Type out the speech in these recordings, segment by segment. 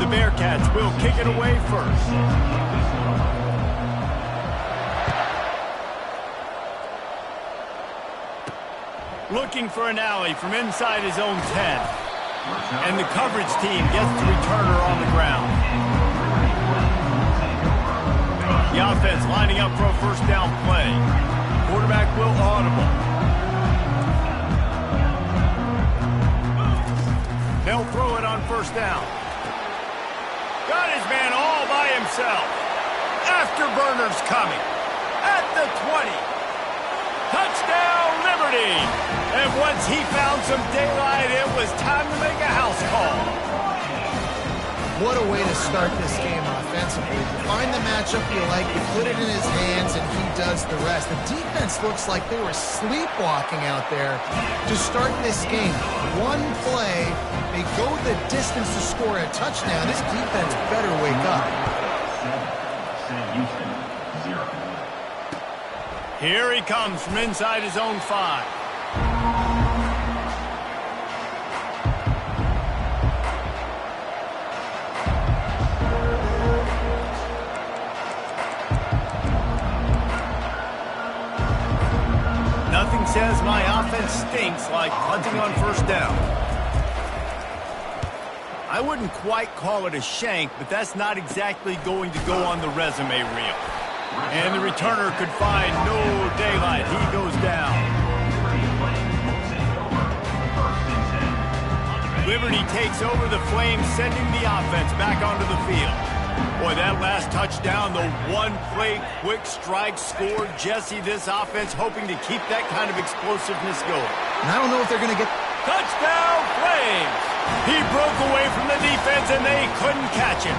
the Bearcats will kick it away first. Looking for an alley from inside his own 10. And the coverage team gets the returner on the ground. The offense lining up for a first down play. Quarterback will audible. They'll throw it on first down. Got his man all by himself. Afterburners coming. At the 20. Touchdown, Liberty! And once he found some daylight, it was time to make a house call. What a way to start this game offensively. You find the matchup you like, you put it in his hands, and he does the rest. The defense looks like they were sleepwalking out there to start this game. One play, they go the distance to score a touchdown. This defense better wake up. Here he comes from inside his own 5. Nothing says my offense stinks like punting on first down. I wouldn't quite call it a shank, but that's not exactly going to go on the resume reel. And the returner could find no daylight. He goes down. Liberty takes over the Flames, sending the offense back onto the field. Boy, that last touchdown, the one-play quick strike scored. Jesse, this offense hoping to keep that kind of explosiveness going. And I don't know if they're going to get... Touchdown, Flames! He broke away from the defense, and they couldn't catch him.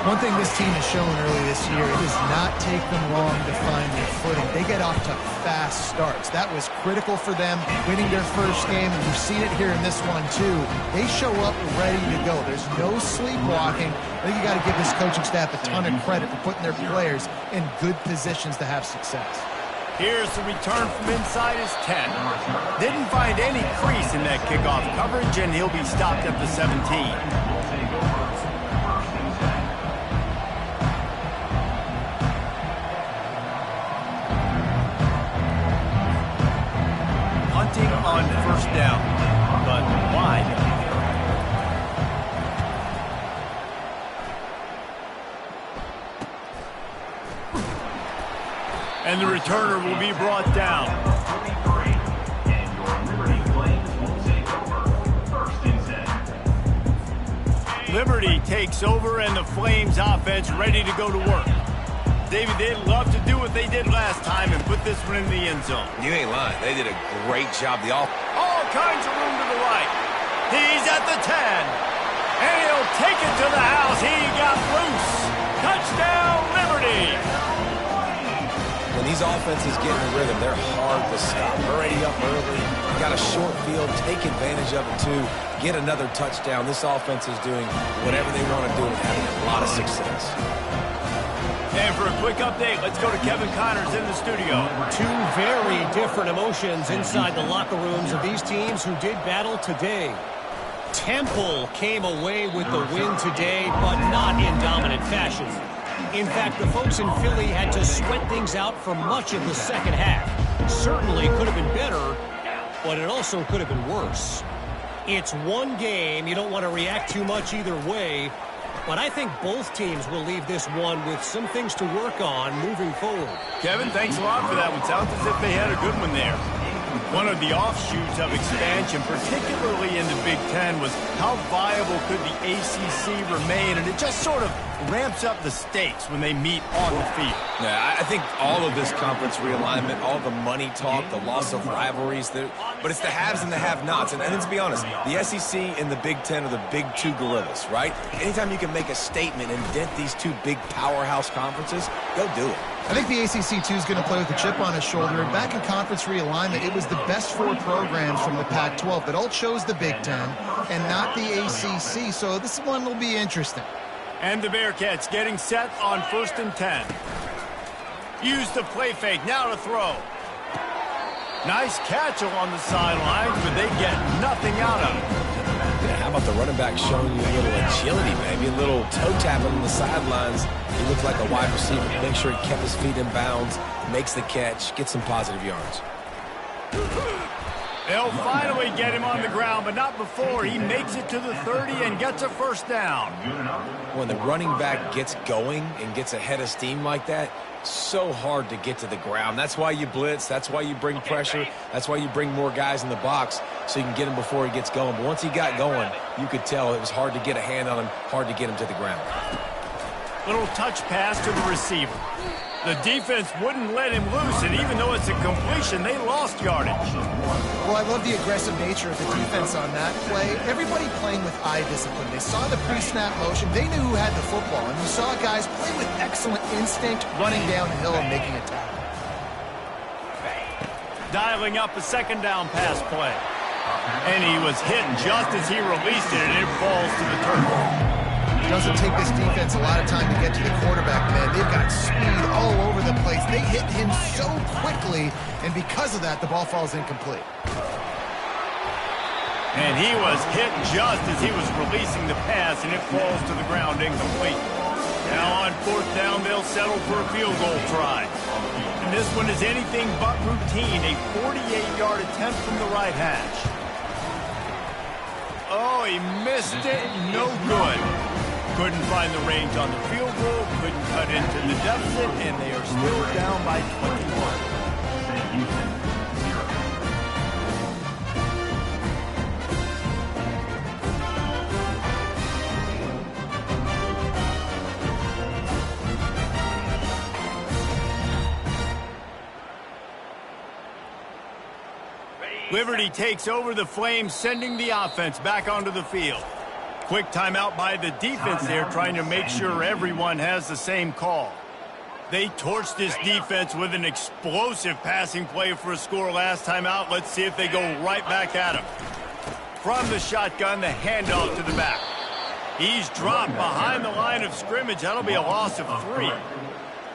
One thing this team has shown early this year, it does not take them long to find their footing. They get off to fast starts. That was critical for them, winning their first game, and you've seen it here in this one too. They show up ready to go. There's no sleepwalking. I think you got to give this coaching staff a ton of credit for putting their players in good positions to have success. Here's the return from inside his 10. Didn't find any crease in that kickoff coverage, and he'll be stopped at the 17. On first down, but wide. And the returner will be brought down. Liberty takes over, and the Flames offense ready to go to work. David, they'd love to do what they did last time and put this one in the end zone. You ain't lying. They did a great job. All kinds of room to the right. He's at the 10. And he'll take it to the house. He got loose. Touchdown, Liberty. When these offenses get in a rhythm, they're hard to stop. Already up early. Got a short field. Take advantage of it, too. Get another touchdown. This offense is doing whatever they want to do and having a lot of success. And for a quick update, let's go to Kevin Connors in the studio. Two very different emotions inside the locker rooms of these teams who did battle today. Temple came away with the win today, but not in dominant fashion. In fact, the folks in Philly had to sweat things out for much of the second half. Certainly could have been better, but it also could have been worse. It's one game. You don't want to react too much either way. But I think both teams will leave this one with some things to work on moving forward. Kevin, thanks a lot for that one. Sounds as if they had a good one there. One of the offshoots of expansion, particularly in the Big Ten, was how viable could the ACC remain, and it just sort of ramps up the stakes when they meet on the field. Yeah, I think all of this conference realignment, all the money talk, the loss of rivalries, but it's the haves and the have-nots. And let's be honest, the SEC and the Big Ten are the big two gorillas, right? Anytime you can make a statement and dent these two big powerhouse conferences, go do it. I think the ACC, too, is going to play with a chip on his shoulder. And back in conference realignment, it was the best 4 programs from the Pac-12 that all chose the Big Ten and not the ACC. So this one will be interesting. And the Bearcats getting set on 1st and 10. Use the play fake. Now to throw. Nice catch along the sidelines, but they get nothing out of it. Yeah, how about the running back showing you a little agility, maybe a little toe tapping on the sidelines. He looked like a wide receiver. Make sure he kept his feet in bounds, makes the catch, gets some positive yards. They'll finally get him on the ground, but not before he makes it to the 30 and gets a first down. When the running back gets going and gets ahead of steam like that, so hard to get to the ground. That's why you blitz. That's why you bring pressure. That's why you bring more guys in the box so you can get him before he gets going. But once he got going, you could tell it was hard to get a hand on him, hard to get him to the ground. Little touch pass to the receiver. The defense wouldn't let him loose, and even though it's a completion, they lost yardage. Well, I love the aggressive nature of the defense on that play. Everybody playing with eye discipline. They saw the pre-snap motion. They knew who had the football, and you saw guys play with excellent instinct, running down the hill and making a tackle. Dialing up a second down pass play. And he was hit just as he released it, and it falls to the turf. Doesn't take this defense a lot of time to get to the quarterback, man. They've got speed all over the place. They hit him so quickly, and because of that, the ball falls incomplete. And he was hit just as he was releasing the pass, and it falls to the ground incomplete. Now on fourth down, they'll settle for a field goal try. And this one is anything but routine, a 48-yard attempt from the right hash. Oh, he missed it. No good. Couldn't find the range on the field goal, couldn't cut into the deficit, and they are still down by 21. Liberty takes over the Flames, sending the offense back onto the field. Quick timeout by the defense there, trying to make sure everyone has the same call. They torched this defense with an explosive passing play for a score last time out. Let's see if they go right back at him. From the shotgun, the handoff to the back. He's dropped behind the line of scrimmage. That'll be a loss of 3.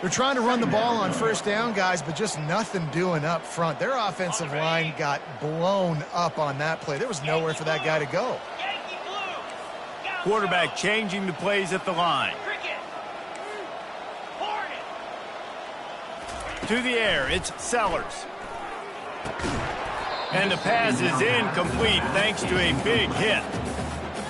They're trying to run the ball on first down, guys, but just nothing doing up front. Their offensive line got blown up on that play. There was nowhere for that guy to go. Quarterback changing the plays at the line. To the air, it's Sellers. And the pass is incomplete thanks to a big hit.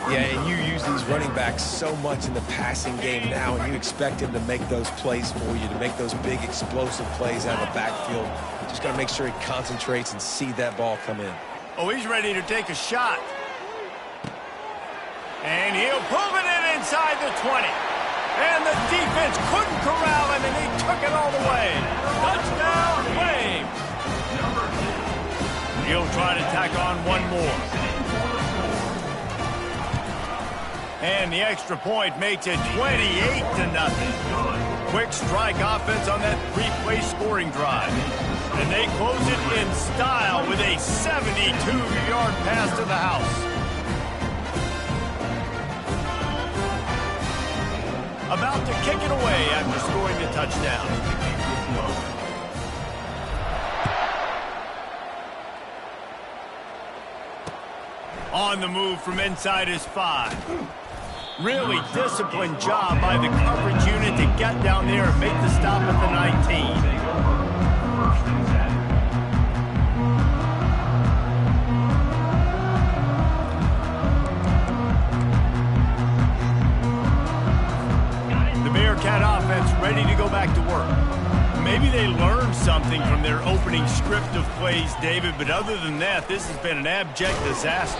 Yeah, and you use these running backs so much in the passing game now, and you expect him to make those plays for you, to make those big explosive plays out of the backfield. Just got to make sure he concentrates and see that ball come in. Oh, he's ready to take a shot. And he'll pull it in inside the 20. And the defense couldn't corral him, and he took it all the way. Touchdown, Flames. He'll try to tack on one more. And the extra point makes it 28-0. Quick strike offense on that 3-play scoring drive. And they close it in style with a 72-yard pass to the house. About to kick it away after scoring a touchdown. On the move from inside his 5. Really disciplined job by the coverage unit to get down there and make the stop at the 19. The Bearcat offense ready to go back to work. Maybe they learned something from their opening script of plays, David, but other than that, this has been an abject disaster.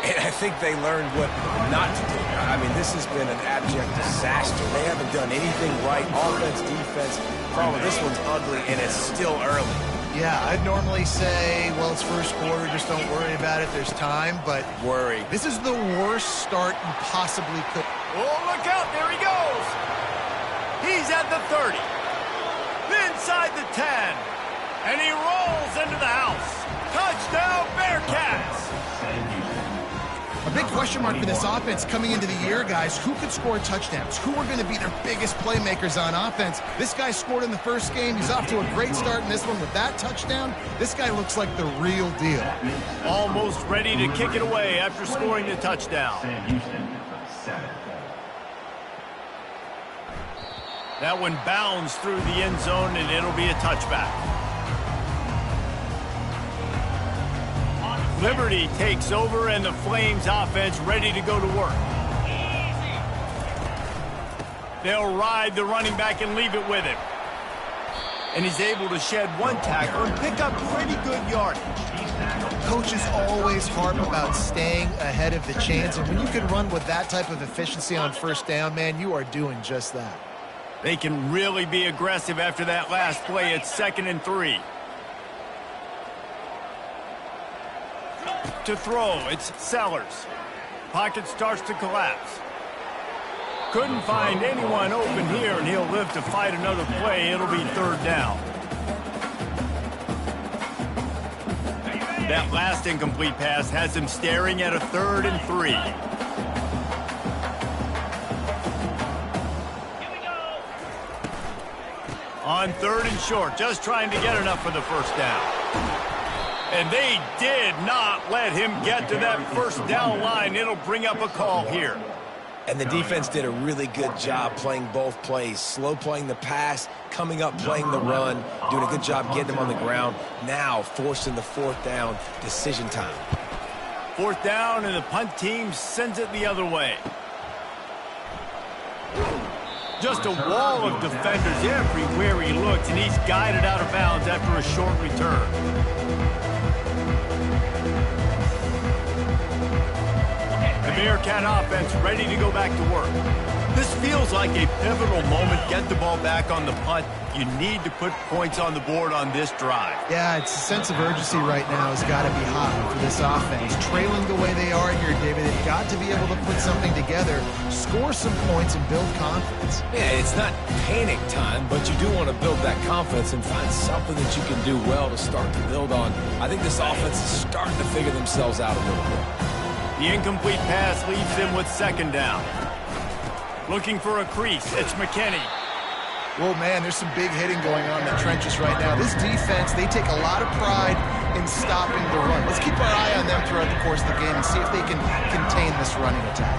And I think they learned what not to do. I mean, this has been an abject disaster. They haven't done anything right. Offense, defense. Problem, this one's ugly, and it's still early. Yeah, I'd normally say, well, it's first quarter, just don't worry about it. There's time, but Worry. This is the worst start you possibly could. Oh, look out. There he goes. He's at the 30. Inside the 10. And he rolls into the house. Touchdown, Bearcats. A big question mark for this offense coming into the year, guys. Who could score touchdowns? Who are going to be their biggest playmakers on offense? This guy scored in the first game. He's off to a great start in this one with that touchdown. This guy looks like the real deal. Almost ready to kick it away after scoring the touchdown. That one bounds through the end zone, and it'll be a touchback. Liberty takes over, and the Flames offense ready to go to work. They'll ride the running back and leave it with him. And he's able to shed one tackle and pick up pretty good yardage. Coaches always harp about staying ahead of the chains, and when you can run with that type of efficiency on first down, man, you are doing just that. They can really be aggressive after that last play. It's 2nd and 3. To throw, it's Sellers. Pocket starts to collapse. Couldn't find anyone open here, and he'll live to fight another play. It'll be 3rd down. That last incomplete pass has him staring at a 3rd and 3. On 3rd and short, just trying to get enough for the first down. And they did not let him get to that first down line. It'll bring up a call here. And the defense did a really good job playing both plays. Slow playing the pass, coming up playing the run, doing a good job getting them on the ground. Now forcing the 4th down, decision time. 4th down, and the punt team sends it the other way. Just a wall of defenders everywhere he looks, and he's guided out of bounds after a short return. The Bearcat offense ready to go back to work. This feels like a pivotal moment. Get the ball back on the punt. You need to put points on the board on this drive. Yeah, it's a sense of urgency right now has got to be hot for this offense. Trailing the way they are here, David, they've got to be able to put something together, score some points, and build confidence. Yeah, it's not panic time, but you do want to build that confidence and find something that you can do well to start to build on. I think this offense is starting to figure themselves out a little bit. The incomplete pass leaves them with 2nd down. Looking for a crease, it's McKinney. Well, man, there's some big hitting going on in the trenches right now. This defense, they take a lot of pride in stopping the run. Let's keep our eye on them throughout the course of the game and see if they can contain this running attack.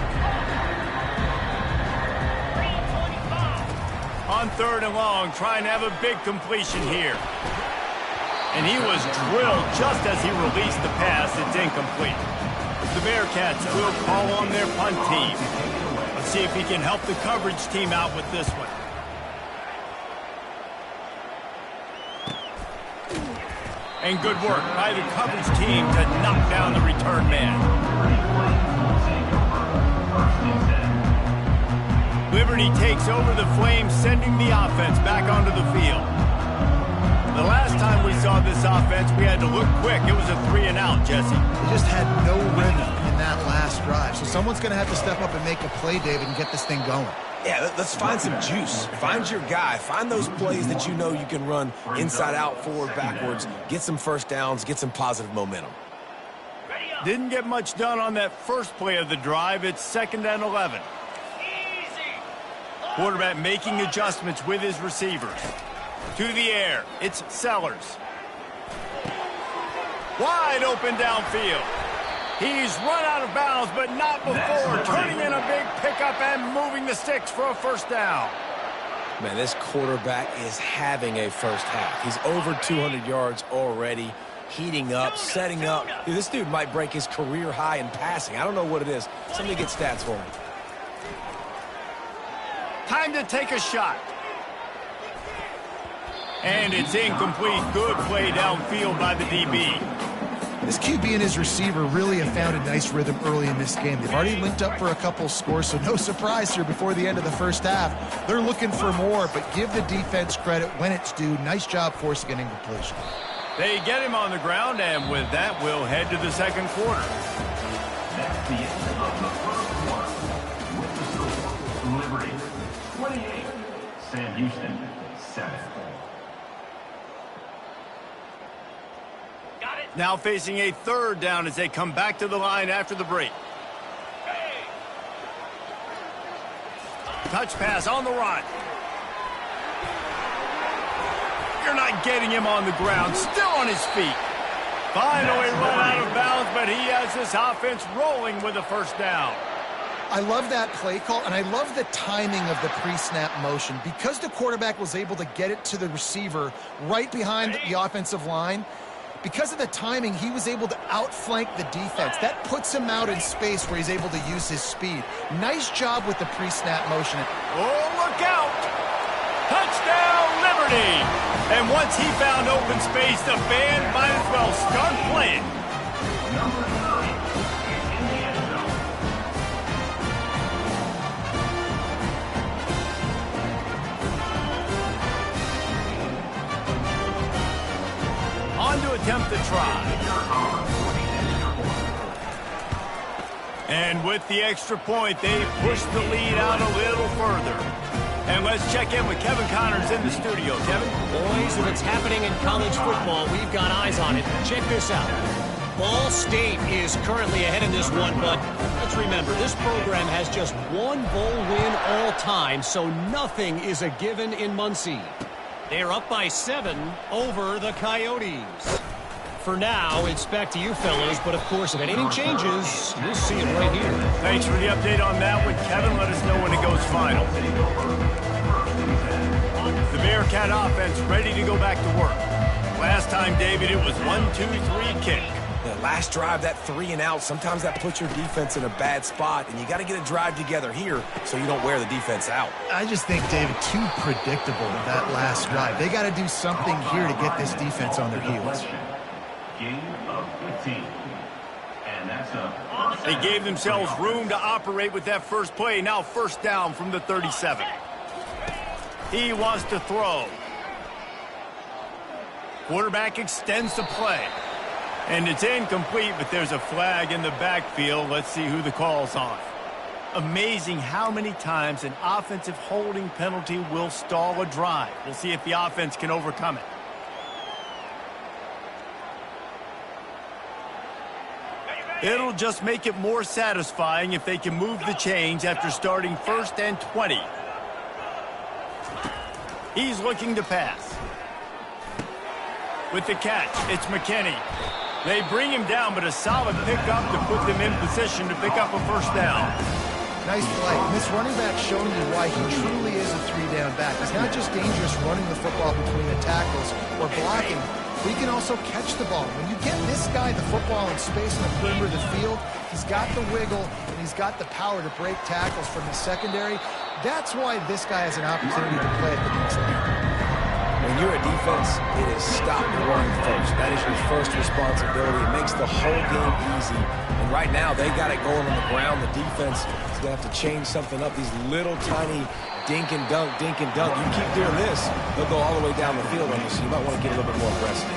On 3rd and long, trying to have a big completion here. And he was drilled just as he released the pass. It's incomplete. The Bearcats will call on their punt team. Let's see if he can help the coverage team out with this one. And good work by the coverage team to knock down the return man. Liberty takes over the Flames, sending the offense back onto the field. The last time we saw this offense, we had to look quick. It was a 3-and-out, Jesse. They just had no rhythm in that last drive. So someone's going to have to step up and make a play, David, and get this thing going. Yeah, let's find some juice. Find your guy. Find those plays that you know you can run inside out, forward, backwards. Get some first downs. Get some positive momentum. Didn't get much done on that first play of the drive. It's 2nd and 11. Quarterback making adjustments with his receivers. To the air, it's Sellers. Wide open downfield. He's run out of bounds, but not before. Turning in a big pickup and moving the sticks for a first down. Man, this quarterback is having a first half. He's over 200 yards already, heating up, setting up. Dude, this dude might break his career high in passing. I don't know what it is. Somebody get stats for him. Time to take a shot. And it's incomplete. Good play downfield by the DB. This QB and his receiver really have found a nice rhythm early in this game. They've already linked up for a couple scores, so no surprise here before the end of the first half. They're looking for more, but give the defense credit when it's due. Nice job forcing an incompletion. They get him on the ground, and with that, we'll head to the second quarter. That's the end of the first quarter. With the score, Liberty 28, Sam Houston 7. Now facing a 3rd down as they come back to the line after the break. touch pass on the run. You're not getting him on the ground, still on his feet. Finally run out of bounds, but he has this offense rolling with a first down. I love that play call, and I love the timing of the pre-snap motion. Because the quarterback was able to get it to the receiver right behind the offensive line, because of the timing, he was able to outflank the defense. That puts him out in space where he's able to use his speed. Nice job with the pre-snap motion. Oh, look out! Touchdown, Liberty! And once he found open space, the band might as well start playing. Number 30 in the end zone. On to attempt the try. And with the extra point, they push the lead out a little further. And let's check in with Kevin Connors in the studio. Kevin? Boys, if it's happening in college football, we've got eyes on it. Check this out. Ball State is currently ahead in this one, but let's remember, this program has just one bowl win all time, so nothing is a given in Muncie. They're up by 7 over the Coyotes. For now, it's back to you fellows, but of course, if anything changes, you'll see it right here. Thanks for the update on that one, Kevin. Let us know when it goes final. The Bearcat offense ready to go back to work. Last time, David, it was 1-2-3 kick. The last drive, that 3 and out, sometimes that puts your defense in a bad spot, and you got to get a drive together here so you don't wear the defense out. I just think, David, too predictable that last drive. They got to do something here to get this defense on their heels. Gain of 15. And that's a... They gave themselves room to operate with that first play. Now first down from the 37. He wants to throw. Quarterback extends the play. And it's incomplete, but there's a flag in the backfield. Let's see who the call's on. Amazing how many times an offensive holding penalty will stall a drive. We'll see if the offense can overcome it. It'll just make it more satisfying if they can move the chains after starting 1st and 20. He's looking to pass. With the catch, it's McKinney. They bring him down, but a solid pickup to put them in position to pick up a first down. Nice play. And this running back showing you why he truly is a 3-down back. He's not just dangerous running the football between the tackles or blocking, but he can also catch the ball. When you get this guy the football in space in the perimeter of the field, he's got the wiggle and he's got the power to break tackles from the secondary. That's why this guy has an opportunity to play at the next level. When you're a defense, it is stop the run first. That is your first responsibility. It makes the whole game easy. And right now, they got it going on the ground. The defense is going to have to change something up. These little tiny dink and dunk, dink and dunk. You keep doing this, they'll go all the way down the field on you, so you might want to get a little bit more aggressive.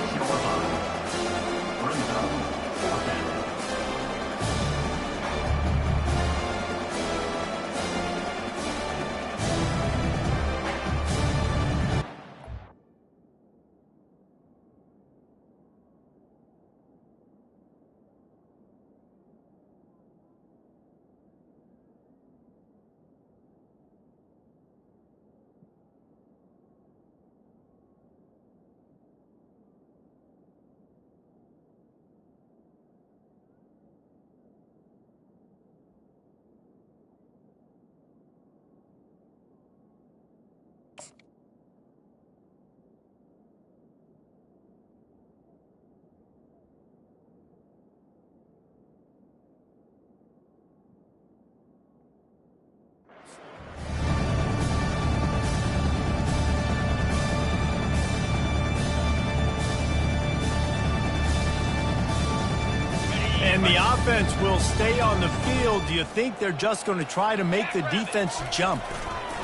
And the offense will stay on the field. Do you think they're just going to try to make the defense jump?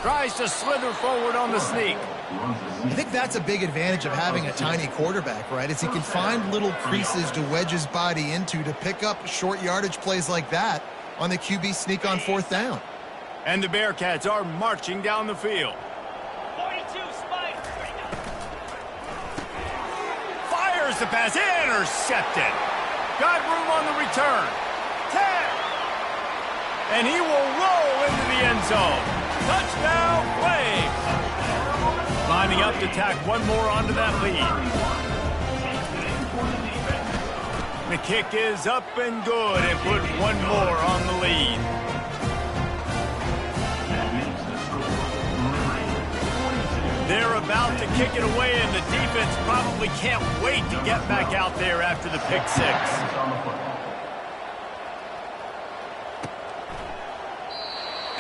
Tries to slither forward on the sneak. I think that's a big advantage of having a tiny quarterback, right? Is he can find little creases to wedge his body into to pick up short yardage plays like that on the QB sneak on 4th down. And the Bearcats are marching down the field. 42 spike. Fires the pass, intercepted. Got room on the return. 10. And he will roll into the end zone. Touchdown, Flames! Lining up to tack one more onto that lead. The kick is up and good and put one more on the lead. They're about to kick it away, and the defense probably can't wait to get back out there after the pick six.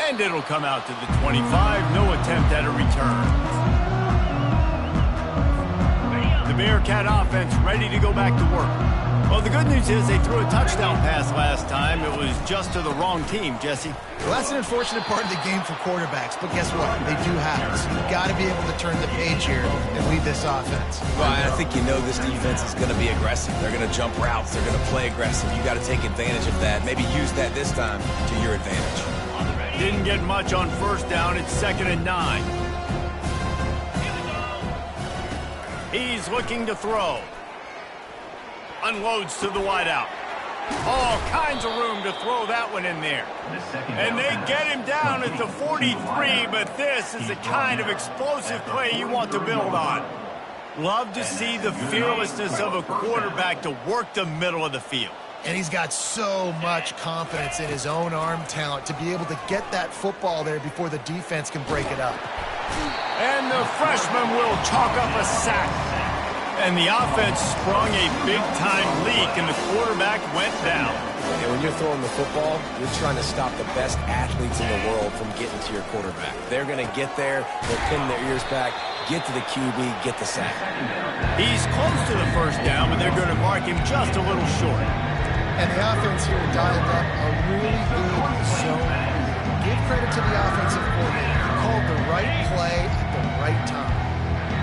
And it'll come out to the 25. No attempt at a return. The Bearcat offense ready to go back to work. Well, the good news is they threw a touchdown pass last time. It was just to the wrong team, Jesse. Well, that's an unfortunate part of the game for quarterbacks, but guess what? They do happen. So you've got to be able to turn the page here and lead this offense. Well, I think you know this defense is going to be aggressive. They're going to jump routes. They're going to play aggressive. You got to take advantage of that. Maybe use that this time to your advantage. Didn't get much on first down. It's 2nd and 9. He's looking to throw. Unloads to the wideout. All kinds of room to throw that one in there. And they get him down at the 43, but this is the kind of explosive play you want to build on. Love to see the fearlessness of a quarterback to work the middle of the field. And he's got so much confidence in his own arm talent to be able to get that football there before the defense can break it up. And the freshman will chalk up a sack. And the offense sprung a big-time leak, and the quarterback went down. And when you're throwing the football, you're trying to stop the best athletes in the world from getting to your quarterback. They're going to get there, they'll pin their ears back, get to the QB, get the sack. He's close to the first down, but they're going to mark him just a little short. And the offense here dialed up a really good zone. Give credit to the offensive coordinator. He called the right play at the right time.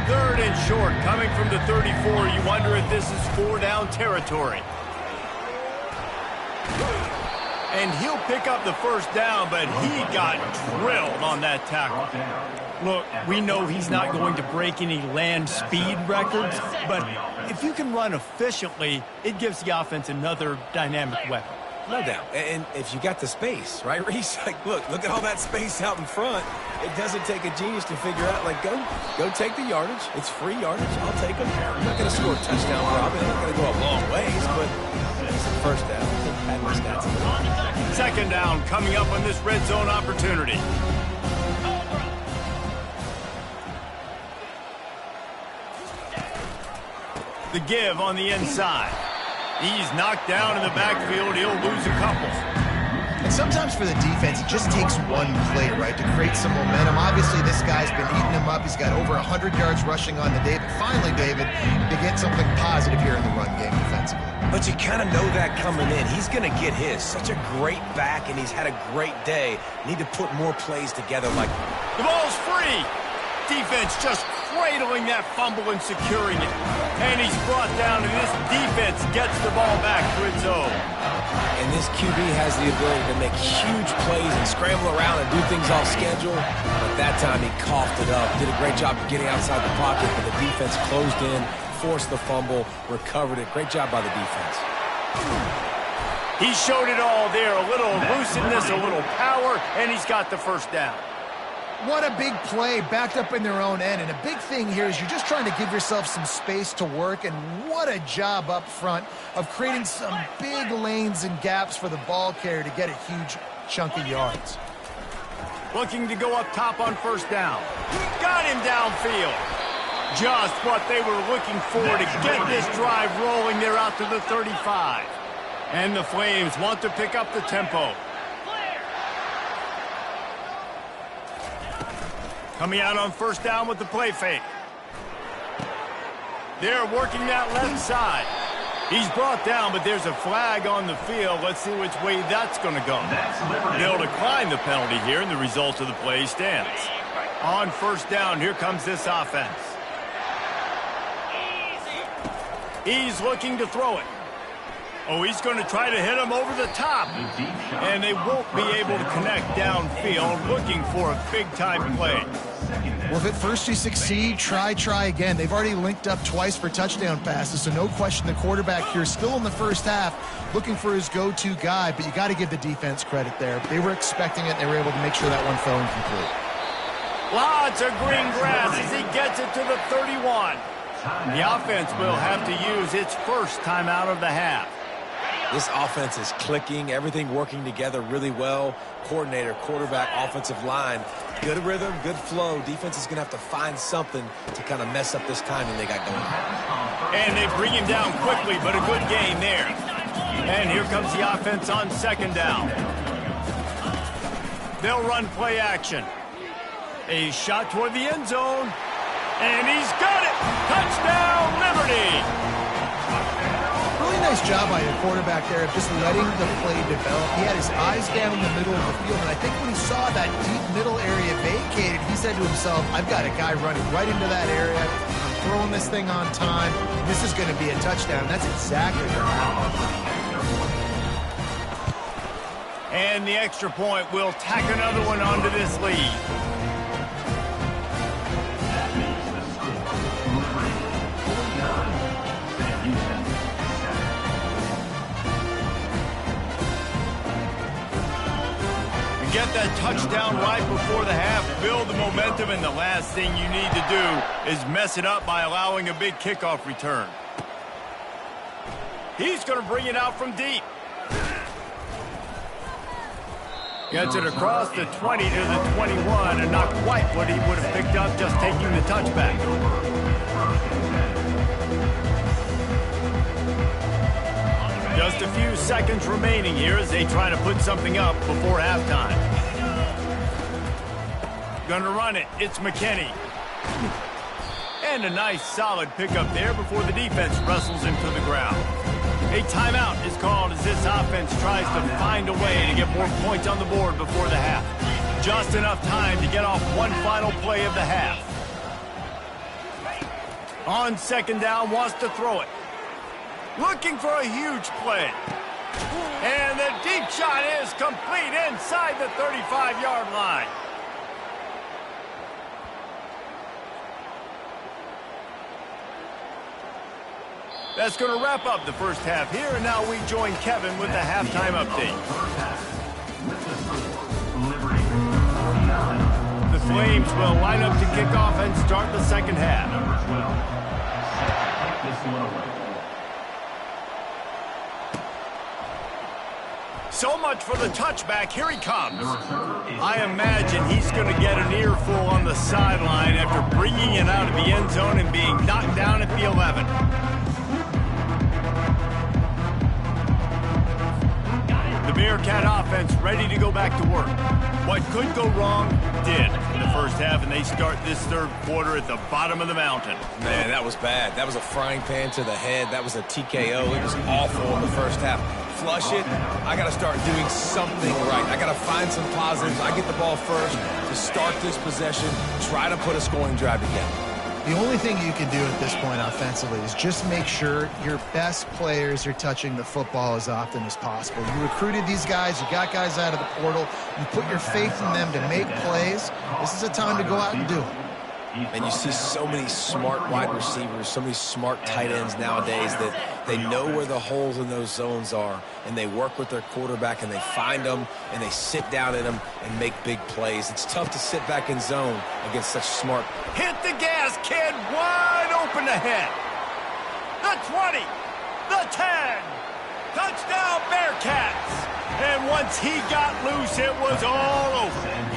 3rd and short, coming from the 34. You wonder if this is 4-down territory. And he'll pick up the first down, but he got drilled on that tackle. Look, we know he's not going to break any land speed records, but if you can run efficiently, it gives the offense another dynamic weapon. No doubt. And if you got the space, right, Reese? Like, look at all that space out in front. It doesn't take a genius to figure out, like, go take the yardage. It's free yardage. I'll take them. I'm not going to score a touchdown probably. I'm not going to go a long ways, but it's a first down. Add my stats. 2nd down coming up on this red zone opportunity. The give on the inside. He's knocked down in the backfield. He'll lose a couple. And sometimes for the defense, it just takes one play, right, to create some momentum. Obviously, this guy's been eating him up. He's got over 100 yards rushing on the day. But finally, David, to get something positive here in the run game defensively. But you kind of know that coming in. He's going to get his. Such a great back, and he's had a great day. Need to put more plays together like the ball's free. Defense just cradling that fumble and securing it. And he's brought down, and this defense gets the ball back to its own. And this QB has the ability to make huge plays and scramble around and do things off schedule. But that time he coughed it up. Did a great job of getting outside the pocket, but the defense closed in, forced the fumble, recovered it. Great job by the defense. He showed it all there. A little elusiveness, a little power, and he's got the first down. What a big play, backed up in their own end. And a big thing here is you're just trying to give yourself some space to work. And what a job up front of creating some big lanes and gaps for the ball carrier to get a huge chunk of yards. Looking to go up top on first down. Got him downfield. Just what they were looking for to get this drive rolling. They're out to the 35. And the Flames want to pick up the tempo. Coming out on first down with the play fake. They're working that left side. He's brought down, but there's a flag on the field. Let's see which way that's going to go. They'll decline the penalty here, and the result of the play stands. On first down, here comes this offense. He's looking to throw it. Oh, he's going to try to hit him over the top. And they won't be able to connect downfield, looking for a big-time play. Well, if at first you succeed, try again. They've already linked up twice for touchdown passes, so no question the quarterback here still in the first half looking for his go-to guy, but you got to give the defense credit there. They were expecting it, and they were able to make sure that one fell incomplete. Lots of green grass as he gets it to the 31. The offense will have to use its first timeout of the half. This offense is clicking, everything working together really well. Coordinator, quarterback, offensive line. Good rhythm, good flow. Defense is going to have to find something to kind of mess up this timing they got going on. And they bring him down quickly, but a good game there. And here comes the offense on second down. They'll run play action. A shot toward the end zone. And he's got it! Touchdown, Liberty! Really nice job by the quarterback there of just letting the play develop. He had his eyes down in the middle of the field, and I think when he saw that deep middle area vacated, he said to himself, I've got a guy running right into that area. I'm throwing this thing on time. This is going to be a touchdown. That's exactly what happened. And the extra point will tack another one onto this lead. Get that touchdown right before the half, build the momentum, and the last thing you need to do is mess it up by allowing a big kickoff return. He's going to bring it out from deep. Gets it across the 20 to the 21, and not quite what he would have picked up just taking the touchback. Just a few seconds remaining here as they try to put something up before halftime. Gonna run it. It's McKinney. And a nice solid pickup there before the defense wrestles him to the ground. A timeout is called as this offense tries to find a way to get more points on the board before the half. Just enough time to get off one final play of the half. On second down, wants to throw it. Looking for a huge play. And the deep shot is complete inside the 35-yard line. That's going to wrap up the first half here, and now we join Kevin with the halftime update. The Flames will line up to kick off and start the second half. So much for the touchback. Here he comes. I imagine he's going to get an earful on the sideline after bringing it out of the end zone and being knocked down at the 11. The Bearcat offense ready to go back to work. What could go wrong did in the first half, and they start this third quarter at the bottom of the mountain. Man, that was bad. That was a frying pan to the head. That was a TKO. It was awful in the first half. Flush it. I got to start doing something right. I got to find some positives. I get the ball first to start this possession, try to put a scoring drive together. The only thing you can do at this point offensively is just make sure your best players are touching the football as often as possible. You recruited these guys. You got guys out of the portal. You put your faith in them to make plays. This is a time to go out and do it. And you see so many smart wide receivers, so many smart tight ends nowadays that they know where the holes in those zones are, and they work with their quarterback, and they find them, and they sit down in them and make big plays. It's tough to sit back in zone against such smart. Hit the gas, kid. Wide open ahead. The 20. The 10. Touchdown, Bearcats. And once he got loose, it was all over.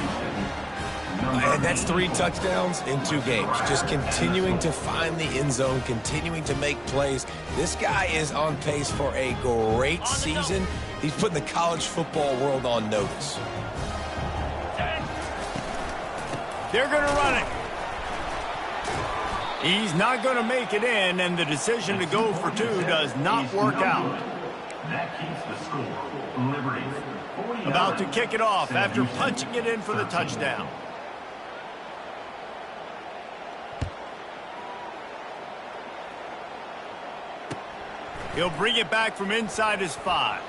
And that's 3 touchdowns in 2 games. Just continuing to find the end zone, continuing to make plays. This guy is on pace for a great season. He's putting the college football world on notice. They're going to run it. He's not going to make it in, and the decision to go for 2 does not work out. That keeps the score. Liberty. About to kick it off after punching it in for the touchdown. He'll bring it back from inside his 5.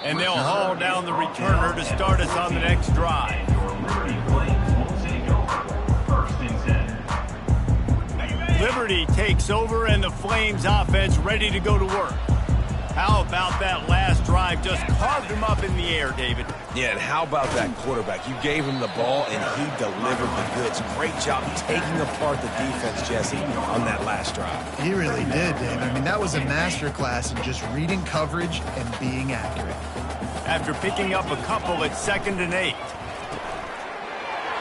And they'll haul down the returner to start us on the next drive. Liberty takes over, and the Flames offense ready to go to work. How about that last drive? Just carved him up in the air, David. Yeah, and how about that quarterback? You gave him the ball, and he delivered the goods. Great job taking apart the defense, Jesse, on that last drive. He really did, David. I mean, that was a masterclass in just reading coverage and being accurate. After picking up a couple at 2nd and 8.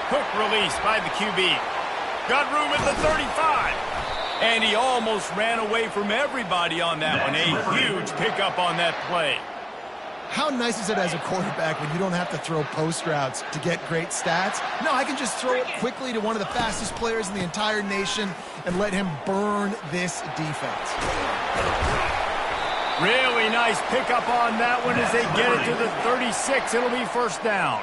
Quick release by the QB. Got room at the 35. And he almost ran away from everybody on that one. A huge pickup on that play. How nice is it as a quarterback when you don't have to throw post routes to get great stats? No, I can just throw it quickly to one of the fastest players in the entire nation and let him burn this defense. Really nice pickup on that one as they get it to the 36. It'll be first down.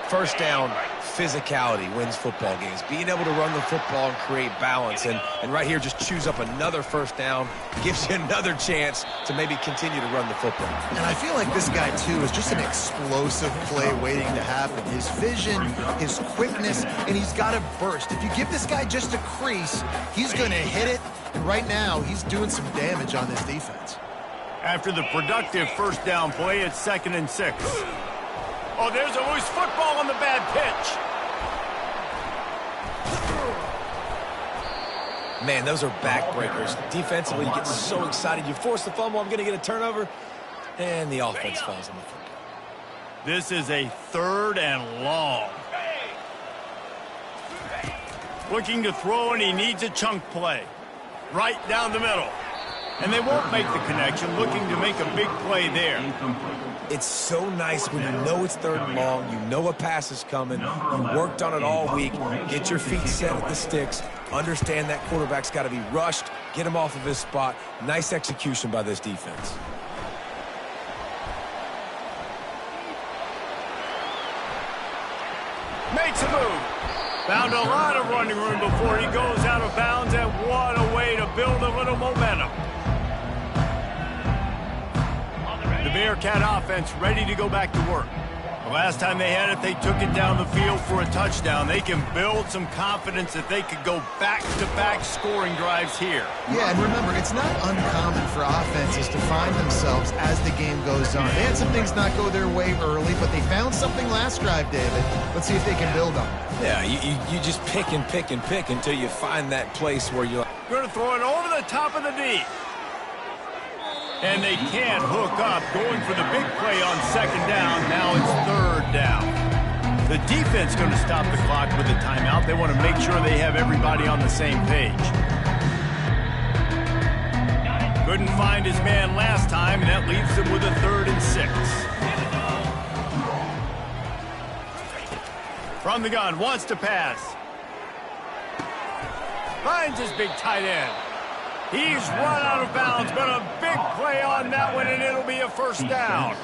First down, physicality wins football games. Being able to run the football and create balance. And right here, just choose up another first down. Gives you another chance to maybe continue to run the football. And I feel like this guy, too, is just an explosive play waiting to happen. His vision, his quickness, and he's got a burst. If you give this guy just a crease, he's going to hit it. And right now, he's doing some damage on this defense. After the productive first down play, it's 2nd and 6. Oh, there's a loose football on the bad pitch. Man, those are backbreakers. Defensively, you get so excited. You force the fumble, I'm going to get a turnover, and the offense falls on the football. This is a 3rd and long. Looking to throw, and he needs a chunk play. Right down the middle. And they won't make the connection, looking to make a big play there. It's so nice when you know it's 3rd and long, you know a pass is coming, you worked on it all week, get your feet set at the sticks, understand that quarterback's got to be rushed, get him off of his spot. Nice execution by this defense. Makes a move. Found a lot of running room before he goes out of bounds, and what a way to build a little momentum. The Bearcat offense ready to go back to work. The last time they had it, they took it down the field for a touchdown. They can build some confidence that they could go back-to-back scoring drives here. Yeah, and remember, it's not uncommon for offenses to find themselves as the game goes on. They had some things not go their way early, but they found something last drive, David. Let's see if they can build on it. Yeah, you just pick and pick and pick until you find that place where you're going to throw it over the top of the D. And they can't hook up, going for the big play on 2nd down. Now it's 3rd down. The defense going to stop the clock with a timeout. They want to make sure they have everybody on the same page. Couldn't find his man last time, and that leaves them with a 3rd and 6. From the gun, wants to pass. Finds his big tight end. He's run out of bounds, but a big play on that one, and it'll be a first down.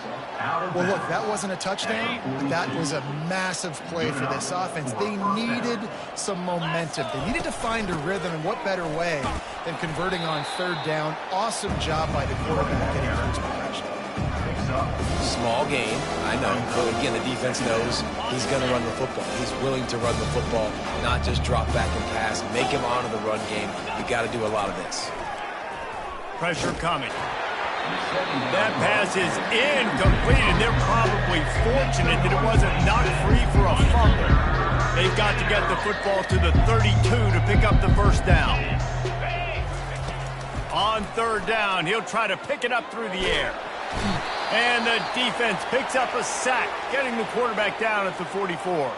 Well, look, that wasn't a touchdown, but that was a massive play for this offense. They needed some momentum. They needed to find a rhythm, and what better way than converting on 3rd down. Awesome job by the quarterback getting first possession. small game, I know, but again, the defense knows he's going to run the football. He's willing to run the football, not just drop back and pass, make him honor the run game. You got to do a lot of this. Pressure coming. That pass is incomplete, and they're probably fortunate that it wasn't knocked free for a fumble. They've got to get the football to the 32 to pick up the first down. On 3rd down, he'll try to pick it up through the air. And the defense picks up a sack, getting the quarterback down at the 44.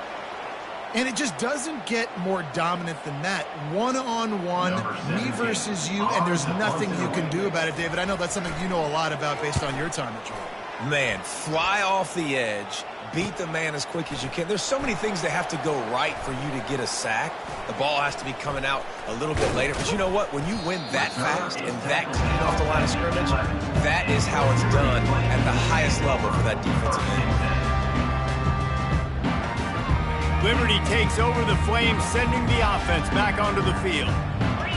And it just doesn't get more dominant than that. One-on-one, me versus you, and there's nothing you can do about it, David. I know that's something you know a lot about based on your time at Jordan. Man, fly off the edge, beat the man as quick as you can. There's so many things that have to go right for you to get a sack. The ball has to be coming out a little bit later. But you know what? When you win that fast and that clean off the line of scrimmage, that is how it's done at the highest level for that defensive end. Liberty takes over the Flames, sending the offense back onto the field.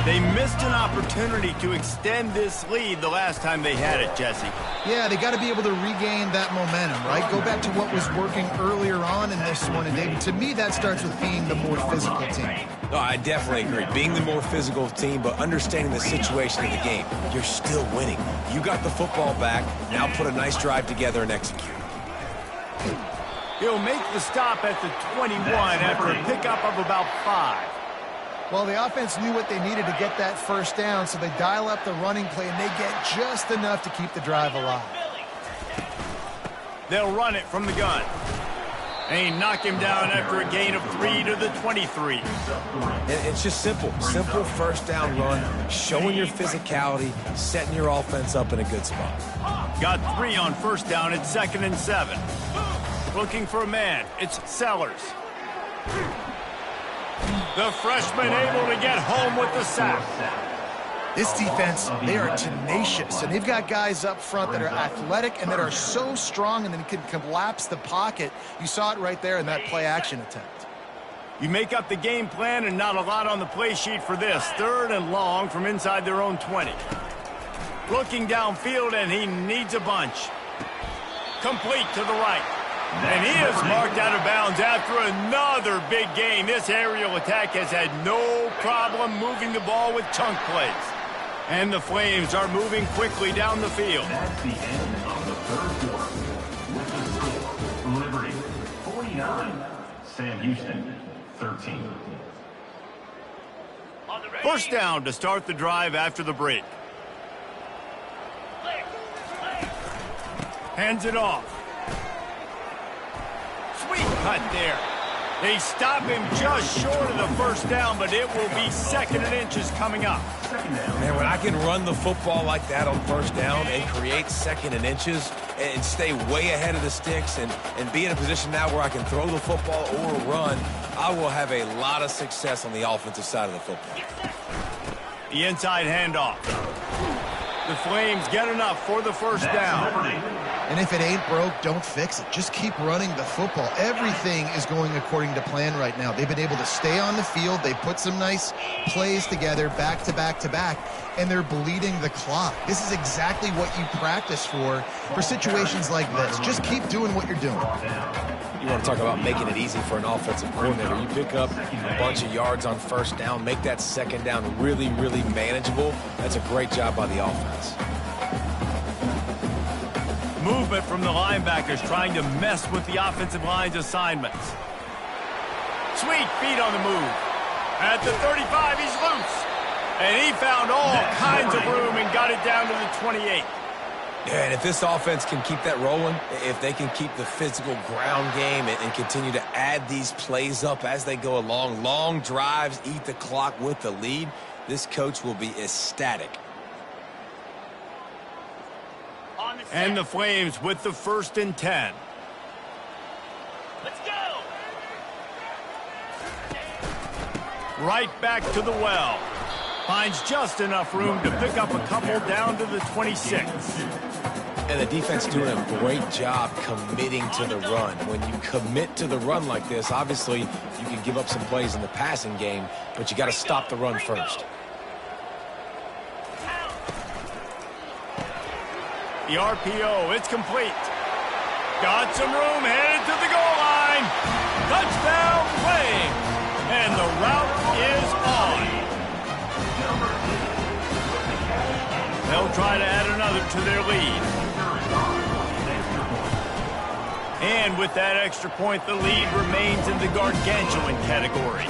They missed an opportunity to extend this lead the last time they had it, Jesse. Yeah, they got to be able to regain that momentum, right? Go back to what was working earlier on in this one. And David, to me, that starts with being the more physical team. No, I definitely agree. Being the more physical team, but understanding the situation of the game, you're still winning. You got the football back. Now put a nice drive together and execute. He'll make the stop at the 21 after a pickup of about 5. Well, the offense knew what they needed to get that first down, so they dial up the running play, and they get just enough to keep the drive alive. They'll run it from the gun. They knock him down after a gain of 3 to the 23. It's just simple. Simple first down run, showing your physicality, setting your offense up in a good spot. Got 3 on first down at 2nd and 7. Looking for a man. It's Sellers. The freshman able to get home with the sack. This defense, they are tenacious, and they've got guys up front that are athletic and that are so strong and then can collapse the pocket. You saw it right there in that play-action attempt. You make up the game plan and not a lot on the play sheet for this. 3rd and long from inside their own 20. Looking downfield, and he needs a bunch. Complete to the right. And he is marked out of bounds after another big game. This aerial attack has had no problem moving the ball with chunk plays. And the Flames are moving quickly down the field. That's the end of the third quarter. With the score, Liberty 49, Sam Houston 13. First down to start the drive after the break. Hands it off. Sweet cut there. They stop him just short of the first down, but it will be 2nd and inches coming up. Man, when I can run the football like that on first down and create 2nd and inches and stay way ahead of the sticks and be in a position now where I can throw the football or run, I will have a lot of success on the offensive side of the football. The inside handoff. The Flames get enough for the first down. And if it ain't broke, don't fix it. Just keep running the football. Everything is going according to plan right now. They've been able to stay on the field. They put some nice plays together back to back to back, and they're bleeding the clock. This is exactly what you practice for situations like this. Just keep doing what you're doing. You want to talk about making it easy for an offensive coordinator. You pick up a bunch of yards on first down, make that second down really, really manageable. That's a great job by the offense. Movement from the linebackers trying to mess with the offensive line's assignments. Sweet feet on the move. At the 35, he's loose. And he found all kinds of room and got it down to the 28. Yeah, and if this offense can keep that rolling, if they can keep the physical ground game and continue to add these plays up as they go along, long drives, eat the clock with the lead, this coach will be ecstatic. And the Flames with the 1st and 10. Let's go. Right back to the well. Finds just enough room to pick up a couple down to the 26. And the defense doing a great job committing to the run. When you commit to the run like this, obviously you can give up some plays in the passing game, but you got to stop the run first. The RPO, it's complete. Got some room, headed to the goal line. Touchdown, Flames. And the route is on. They'll try to add another to their lead. And with that extra point, the lead remains in the gargantuan category.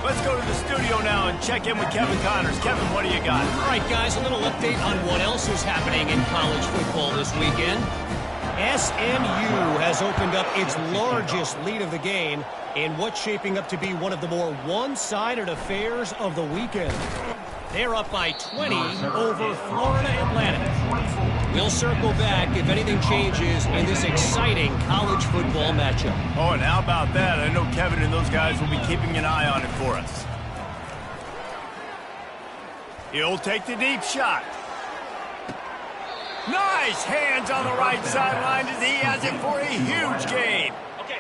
Let's go to the studio now and check in with Kevin Connors. Kevin, what do you got? All right, guys, a little update on what else is happening in college football this weekend. SMU has opened up its largest lead of the game in what's shaping up to be one of the more one-sided affairs of the weekend. They're up by 20 over Florida Atlantic. We'll circle back if anything changes in this exciting college football matchup. Oh, and how about that? I know Kevin and those guys will be keeping an eye on it for us. He'll take the deep shot. Nice hands on the right sideline as he has it for a huge gain.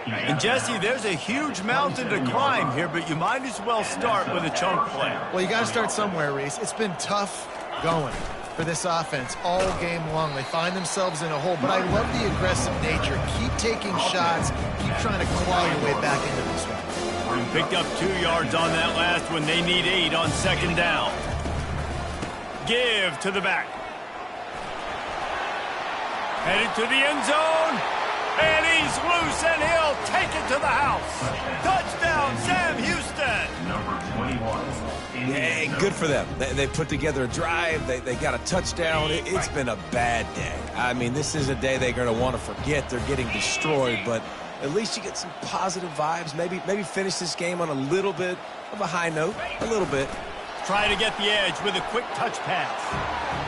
And Jesse, there's a huge mountain to climb here, but you might as well start with a chunk play. Well, you got to start somewhere, Reese. It's been tough going for this offense all game long. They find themselves in a hole, but I love the aggressive nature. Keep taking shots. Keep trying to claw your way back into this one. Picked up 2 yards on that last one. They need 8 on second down. Give to the back. Headed to the end zone. And he's loose, and he'll take it to the house. Touchdown, Sam Houston. Number 21. Hey, good for them. They put together a drive. They got a touchdown. It's been a bad day. I mean, this is a day they're going to want to forget. They're getting destroyed, but at least you get some positive vibes. Maybe finish this game on a little bit of a high note, a little bit. Trying to get the edge with a quick touch pass.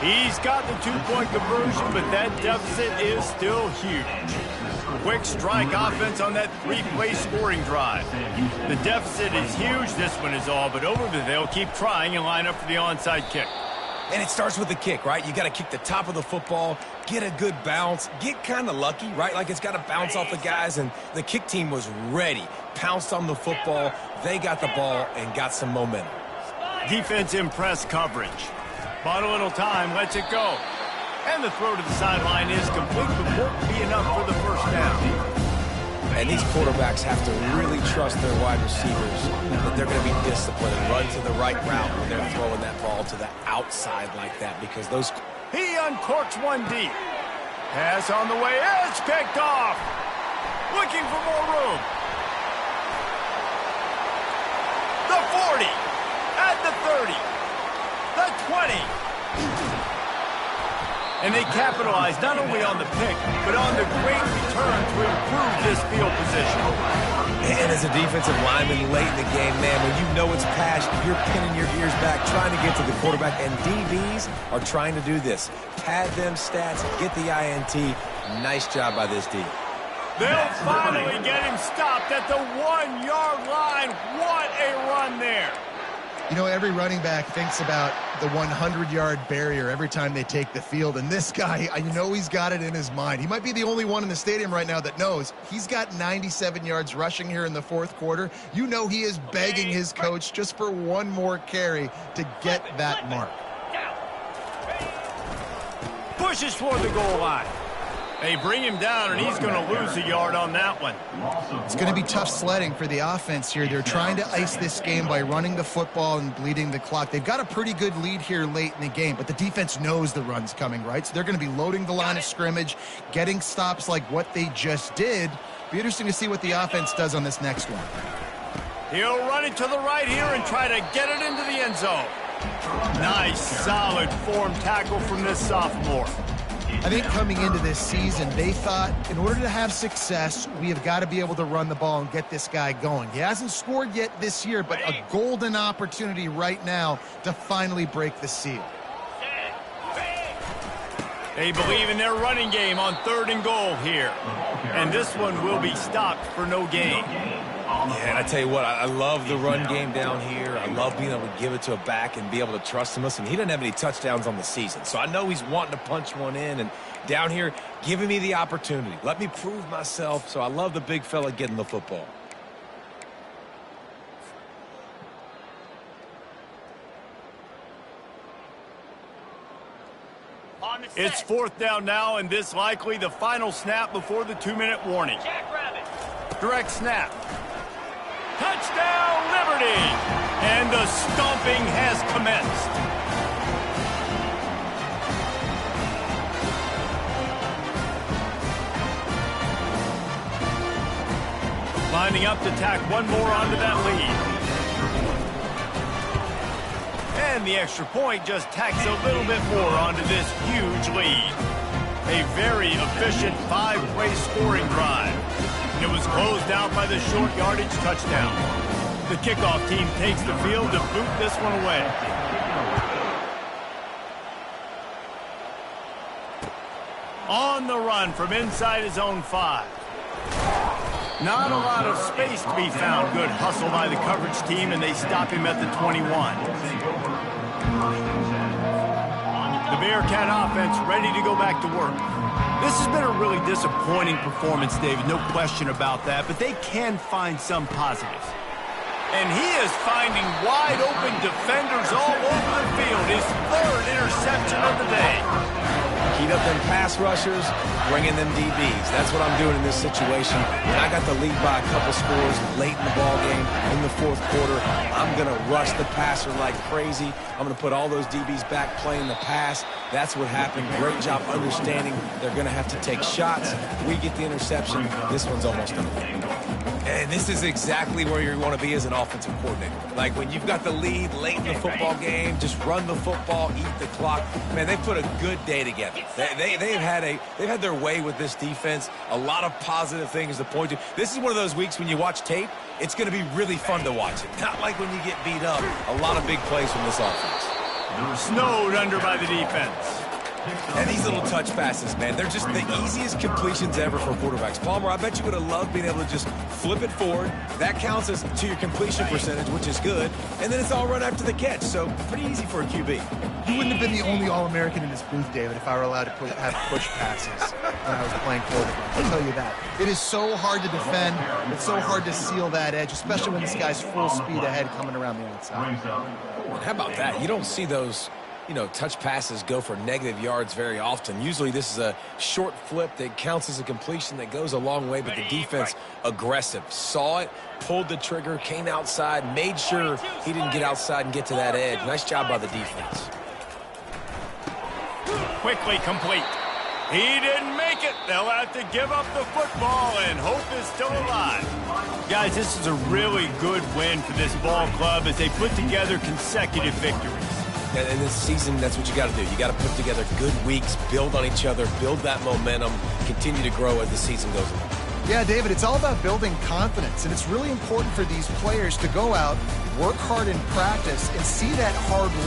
He's got the 2-point conversion, but that deficit is still huge. Quick strike offense on that 3-play scoring drive. The deficit is huge. This one is all but over, but they'll keep trying and line up for the onside kick. And it starts with the kick, right? You got to kick the top of the football, get a good bounce, get kind of lucky, right? Like it's got to bounce off the guys, and the kick team was ready. Pounced on the football. They got the ball and got some momentum. Defense in press coverage. Bought a little time, lets it go. And the throw to the sideline is complete, but won't be enough for the first down. And these quarterbacks have to really trust their wide receivers that they're going to be disciplined and run to the right route when they're throwing that ball to the outside like that, because those... He uncorks one deep. Pass on the way, it's picked off. Looking for more room. The 40, at the 30, the 20. And they capitalize not only on the pick, but on the great return to improve this field position. And as a defensive lineman late in the game, man, when you know it's pass, you're pinning your ears back, trying to get to the quarterback. And DBs are trying to do this. Pad them stats, get the INT. Nice job by this D. They'll finally get him stopped at the 1-yard line. What a run there. You know, every running back thinks about the 100-yard barrier every time they take the field. And this guy, I know he's got it in his mind. He might be the only one in the stadium right now that knows he's got 97 yards rushing here in the fourth quarter. You know he is begging his coach just for one more carry to get that mark. Pushes toward the goal line. They bring him down, and he's going to lose a yard on that one. It's going to be tough sledding for the offense here. They're trying to ice this game by running the football and bleeding the clock. They've got a pretty good lead here late in the game, but the defense knows the run's coming, right? So they're going to be loading the line of scrimmage, getting stops like what they just did. Be interesting to see what the offense does on this next one. He'll run it to the right here and try to get it into the end zone. Nice, solid form tackle from this sophomore. I think coming into this season, they thought in order to have success, we have got to be able to run the ball and get this guy going. He hasn't scored yet this year, but a golden opportunity right now to finally break the seal. They believe in their running game on 3rd and goal here. And this one will be stopped for no gain. Yeah, and I tell you what, I love the run game down here. I love being able to give it to a back and be able to trust him. Listen, he doesn't have any touchdowns on the season, so I know he's wanting to punch one in. And down here, giving me the opportunity. Let me prove myself, so I love the big fella getting the football. It's 4th down now, and this likely the final snap before the 2-minute warning. Direct snap. Touchdown, Liberty! And the stomping has commenced. Lining up to tack one more onto that lead. And the extra point just tacks a little bit more onto this huge lead. A very efficient 5-play scoring drive. And it was closed out by the short yardage touchdown. The kickoff team takes the field to boot this one away. On the run from inside his own 5. Not a lot of space to be found. Good hustle by the coverage team, and they stop him at the 21. The Bearcat offense ready to go back to work. This has been a really disappointing performance, David, no question about that, but they can find some positives. And he is finding wide-open defenders all over the field. His 3rd interception of the day. Heat up them pass rushers, bring in them DBs. That's what I'm doing in this situation. When I got the lead by a couple scores late in the ball game, in the fourth quarter, I'm going to rush the passer like crazy. I'm going to put all those DBs back playing the pass. That's what happened. Great job understanding they're going to have to take shots. We get the interception. This one's almost done. And this is exactly where you want to be as an offensive coordinator. Like when you've got the lead late in the football game, just run the football, eat the clock. Man, they've put a good day together. They've had their way with this defense. A lot of positive things to point to. This is one of those weeks when you watch tape, it's going to be really fun to watch it. Not like when you get beat up. A lot of big plays from this offense. Snowed under by the defense. And these little touch passes, man, they're just the easiest completions ever for quarterbacks. Palmer, I bet you would have loved being able to just flip it forward. That counts as to your completion percentage, which is good. And then it's all run after the catch, so pretty easy for a QB. You wouldn't have been the only All-American in this booth, David, if I were allowed to have push passes when I was playing quarterback. I'll tell you that. It is so hard to defend. It's so hard to seal that edge, especially when this guy's full speed ahead coming around the outside. How about that? You don't see those, touch passes go for negative yards very often. Usually this is a short flip that counts as a completion that goes a long way, but the defense aggressive. Saw it, pulled the trigger, came outside, made sure he didn't get outside and get to that edge. Nice job by the defense. Quickly complete. He didn't make it. They'll have to give up the football, and hope is still alive. Guys, this is a really good win for this ball club as they put together consecutive victories. And this season, that's what you got to do. You got to put together good weeks, build on each other, build that momentum, continue to grow as the season goes on. Yeah, David, it's all about building confidence, and it's really important for these players to go out, work hard in practice, and see that hard work.